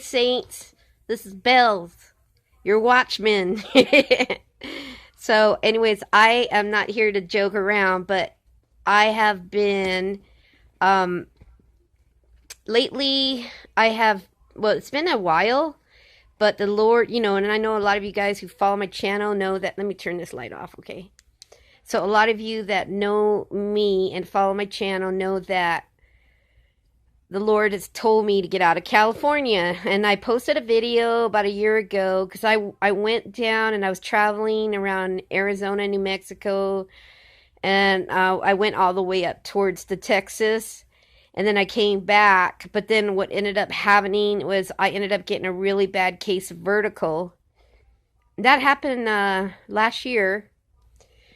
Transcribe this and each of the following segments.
saints. This is Bells, your watchman. So, anyways, I am not here to joke around, but I have been, lately, well, it's been a while, but the Lord, and I know a lot of you guys who follow my channel know that, let me turn this light off, okay? So, a lot of you that know me and follow my channel know that the Lord has told me to get out of California. And I posted a video about a year ago because I went down and I was traveling around Arizona, New Mexico, and I went all the way up towards the Texas. And then I came back. But then what ended up happening was I ended up getting a really bad case of vertigo. That happened last year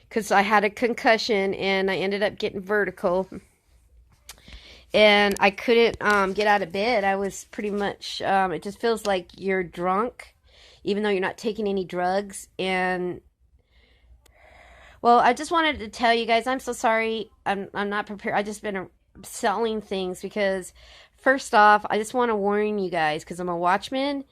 because I had a concussion and I ended up getting vertigo. And I couldn't get out of bed. I was pretty much, it just feels like you're drunk, even though you're not taking any drugs. And, well, I just wanted to tell you guys, I'm so sorry. I'm not prepared. I just been selling things because, first off, I just want to warn you guys, because I'm a watchman.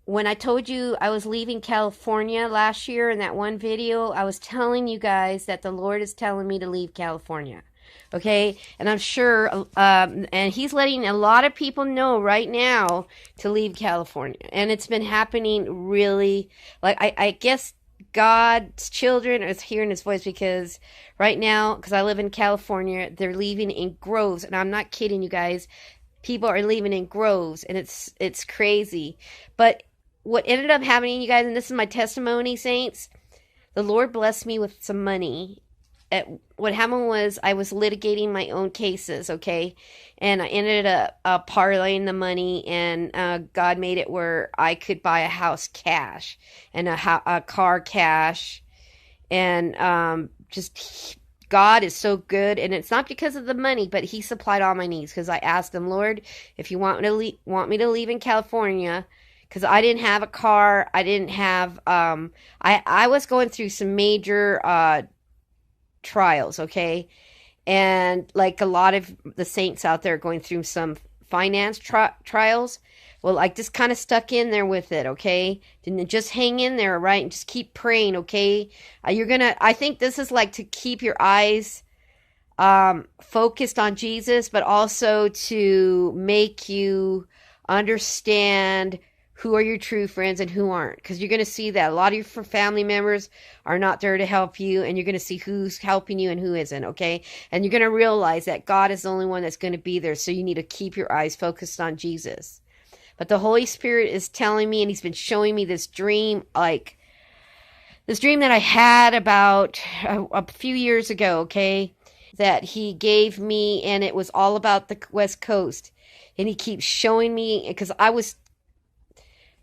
When I told you I was leaving California last year in that one video, I was telling you guys that the Lord is telling me to leave California. Okay, and I'm sure, and he's letting a lot of people know right now to leave California. And it's been happening really, like, I guess God's children are hearing his voice, because right now, because I live in California, they're leaving in groves. And I'm not kidding you guys. People are leaving in groves, and it's crazy. But what ended up happening, you guys, and this is my testimony, saints, the Lord blessed me with some money. What happened was I was litigating my own cases, okay? And I ended up parlaying the money, and God made it where I could buy a house cash and a car cash. And just God is so good. And it's not because of the money, but he supplied all my needs, because I asked him, Lord, if you want me to leave in California, because I didn't have a car. I didn't have, I was going through some major trials, okay? And like a lot of the saints out there going through some finance trials, well, I just kind of stuck in there with it, okay? Didn't just hang in there, right? And just keep praying, okay? I think this is like to keep your eyes focused on Jesus, but also to make you understand who are your true friends and who aren't. Because you're going to see that a lot of your family members are not there to help you. And you're going to see who's helping you and who isn't, okay? And you're going to realize that God is the only one that's going to be there. So you need to keep your eyes focused on Jesus. But the Holy Spirit is telling me, and he's been showing me this dream, like this dream that I had about a few years ago, okay? That he gave me, and it was all about the West Coast. And he keeps showing me, because I was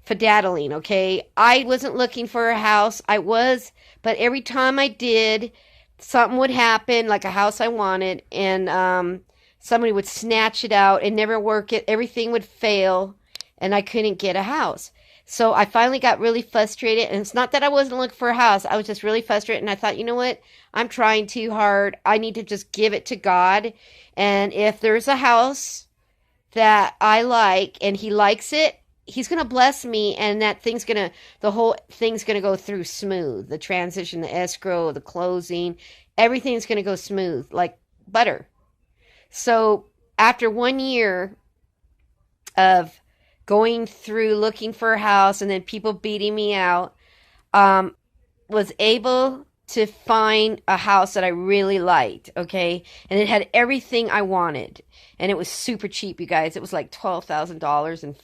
fadaddling, okay? I wasn't looking for a house. I was, but every time I did, something would happen, like a house I wanted, and somebody would snatch it out and never work it. Everything would fail, and I couldn't get a house. So I finally got really frustrated, and it's not that I wasn't looking for a house. I was just really frustrated, and I thought, you know what? I'm trying too hard. I need to just give it to God, and if there's a house that I like, and he likes it, he's going to bless me, and the whole thing's going to go through smooth. The transition, the escrow, the closing, everything's going to go smooth, like butter. So after 1 year of going through looking for a house and then people beating me out, was able to find a house that I really liked, okay? And it had everything I wanted. And it was super cheap, you guys. It was like $12,000 and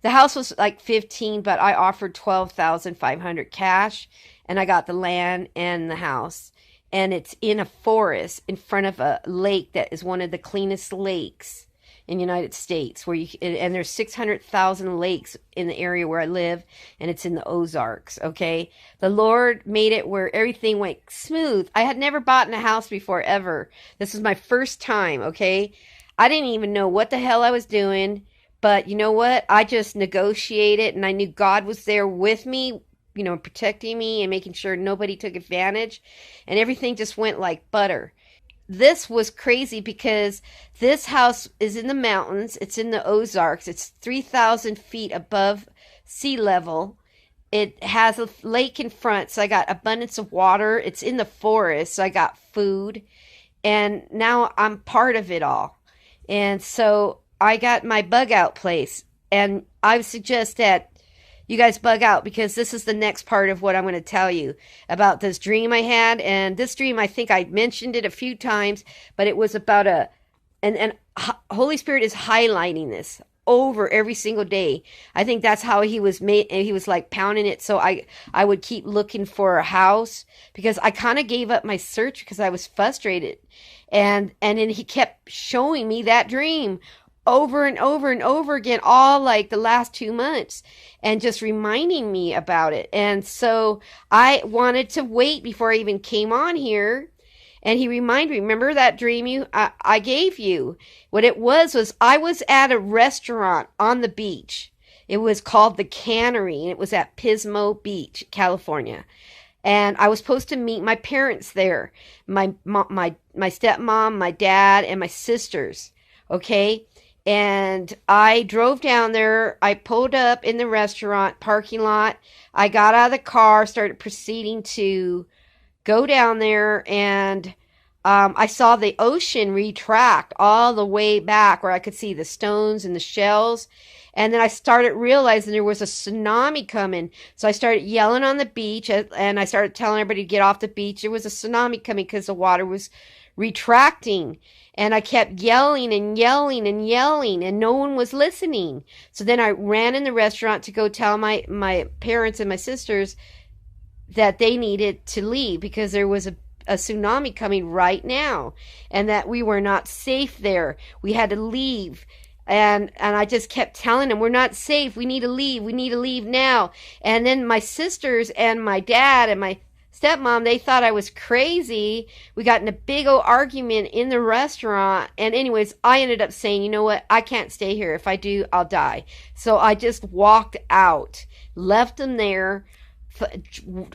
the house was like 15, but I offered $12,500 cash, and I got the land and the house. And it's in a forest in front of a lake that is one of the cleanest lakes in the United States, and there's 600,000 lakes in the area where I live, and it's in the Ozarks, okay? The Lord made it where everything went smooth. I had never bought in a house before, ever. This was my first time, okay? I didn't even know what the hell I was doing, but you know what? I just negotiated, and I knew God was there with me, protecting me and making sure nobody took advantage, and everything just went like butter. this was crazy because this house is in the mountains. It's in the Ozarks. It's 3,000 feet above sea level. It has a lake in front, so I got abundance of water. It's in the forest, so I got food. And now I'm part of it all. And so I got my bug out place. And I would suggest that you guys bug out, because this is the next part of what I'm going to tell you about this dream I had. And this dream, I think I mentioned it a few times, but it was about and Holy Spirit is highlighting this over every single day. I think that's how he was made. He was like pounding it. So I would keep looking for a house, because I kind of gave up my search because I was frustrated. And then he kept showing me that dream over and over and over again, all like the last 2 months, and just reminding me about it. And so I wanted to wait before I even came on here. And he reminded me, remember that dream I gave you? What it was I was at a restaurant on the beach. It was called The Cannery, and it was at Pismo Beach, California. And I was supposed to meet my parents there, my stepmom, my dad, and my sisters. Okay. And I drove down there. I pulled up in the restaurant parking lot. I got out of the car, started proceeding to go down there, and I saw the ocean retract all the way back where I could see the stones and the shells. And then I started realizing there was a tsunami coming. So I started yelling on the beach, and I started telling everybody to get off the beach. There was a tsunami coming because the water was retracting. And I kept yelling and yelling and yelling, and no one was listening. So then I ran in the restaurant to go tell my parents and my sisters that they needed to leave because there was a tsunami coming right now, and that we were not safe there. We had to leave. And I just kept telling them, we're not safe. We need to leave. We need to leave now. And then my sisters and my dad and my stepmom, they thought I was crazy. We got in a big old argument in the restaurant. And anyways, I ended up saying, you know what? I can't stay here. If I do, I'll die. So I just walked out, left them there.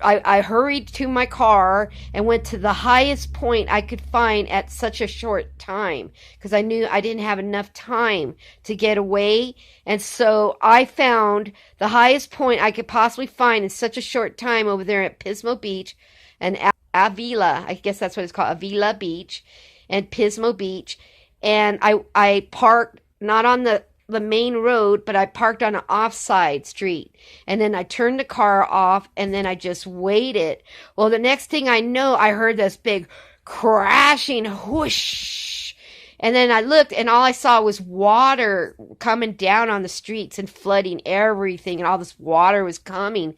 I hurried to my car and went to the highest point I could find at such a short time, because I knew I didn't have enough time to get away. And so I found the highest point I could possibly find in such a short time over there at Pismo Beach and Avila. I guess that's what it's called, Avila Beach and Pismo Beach. And I parked not on the main road, but I parked on an offside street. And then I turned the car off, and then I just waited. Well, the next thing I know, I heard this big crashing whoosh. And then I looked, and all I saw was water coming down on the streets and flooding everything, and all this water was coming.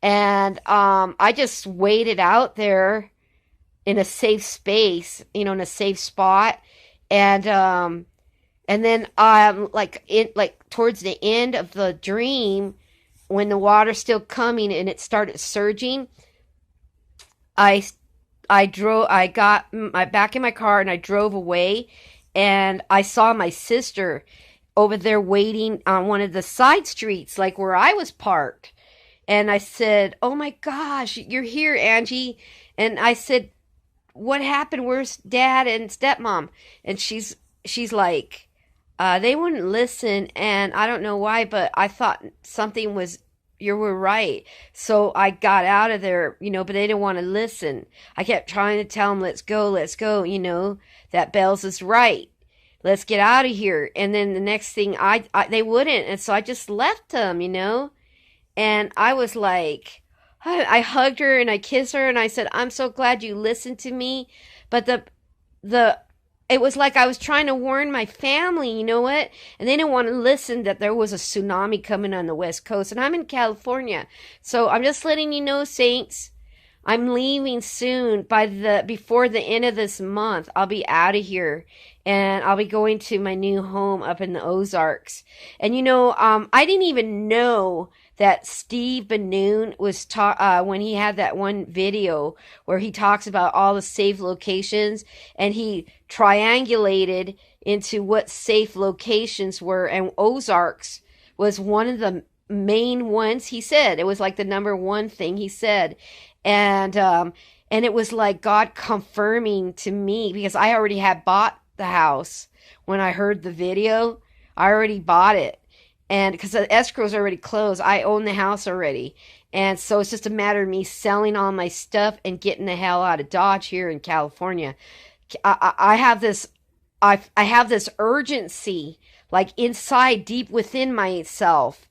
And I just waited out there in a safe space, in a safe spot. And then towards the end of the dream, when the water's still coming and it started surging, I got back in my car and I drove away, and I saw my sister over there waiting on one of the side streets, like where I was parked. And I said, "Oh my gosh, you're here, Angie." And I said, "What happened? Where's Dad and Stepmom?" And she's like, they wouldn't listen, and I don't know why, but I thought something was, you were right. So I got out of there, but they didn't want to listen. I kept trying to tell them, let's go, that Bells is right. Let's get out of here. And then the next thing, they wouldn't, and so I just left them, and I was like, I hugged her and I kissed her, and I said, I'm so glad you listened to me. But it was like I was trying to warn my family, you know what? And they didn't want to listen that there was a tsunami coming on the West Coast. And I'm in California. So I'm just letting you know, saints, I'm leaving soon. Before the end of this month, I'll be out of here. And I'll be going to my new home up in the Ozarks. And I didn't even know that Steve Benoon was when he had that one video where he talks about all the safe locations, and he triangulated into what safe locations were, and Ozarks was one of the main ones. He said it was like the number one thing he said. And And it was like God confirming to me, because I already had bought the house when I heard the video. I already bought it. And because the escrow is already closed, I own the house already. And so it's just a matter of me selling all my stuff and getting the hell out of Dodge here in California. I have this, I have this urgency, like inside, deep within myself,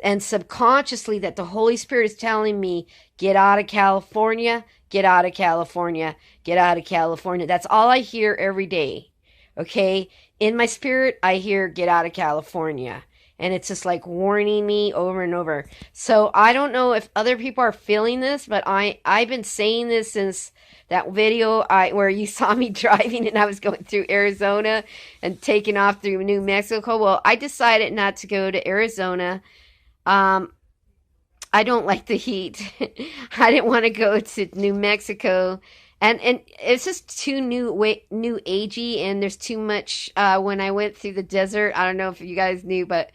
and subconsciously, that the Holy Spirit is telling me, get out of California, get out of California, get out of California. That's all I hear every day. Okay? In my spirit, I hear, get out of California. And it's just like warning me over and over. So I don't know if other people are feeling this, but I've been saying this since that video where you saw me driving and I was going through Arizona and taking off through New Mexico. Well, I decided not to go to Arizona. I don't like the heat. I didn't want to go to New Mexico. And it's just too new agey, and there's too much. When I went through the desert, I don't know if you guys knew, but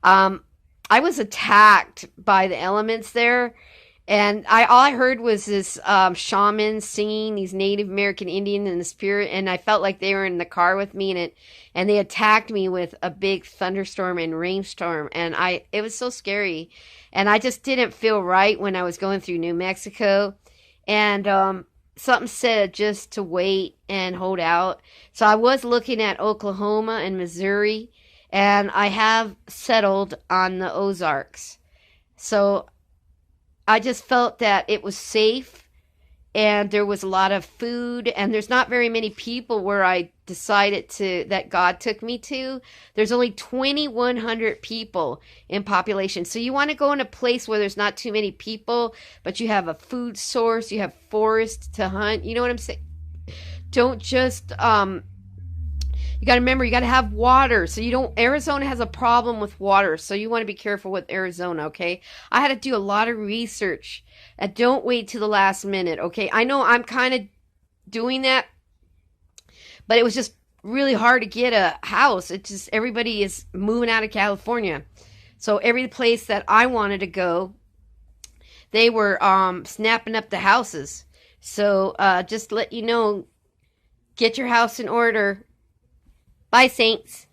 I was attacked by the elements there, and all I heard was this shaman singing, these Native American Indians in the spirit, and I felt like they were in the car with me, and they attacked me with a big thunderstorm and rainstorm, and it was so scary, and I just didn't feel right when I was going through New Mexico, and something said just to wait and hold out. So I was looking at Oklahoma and Missouri, and I have settled on the Ozarks. So I just felt that it was safe, and there was a lot of food, and there's not very many people where I decided that God took me to. There's only 2,100 people in population. So you want to go in a place where there's not too many people, but you have a food source, you have forest to hunt. You know what I'm saying? Don't just, you got to remember, you got to have water. So Arizona has a problem with water. So you want to be careful with Arizona, okay? I had to do a lot of research. And don't wait till the last minute, okay? I know I'm kind of doing that, but it was just really hard to get a house. It's just everybody is moving out of California. So every place that I wanted to go, they were snapping up the houses. So just let you know, get your house in order. Bye, Saints.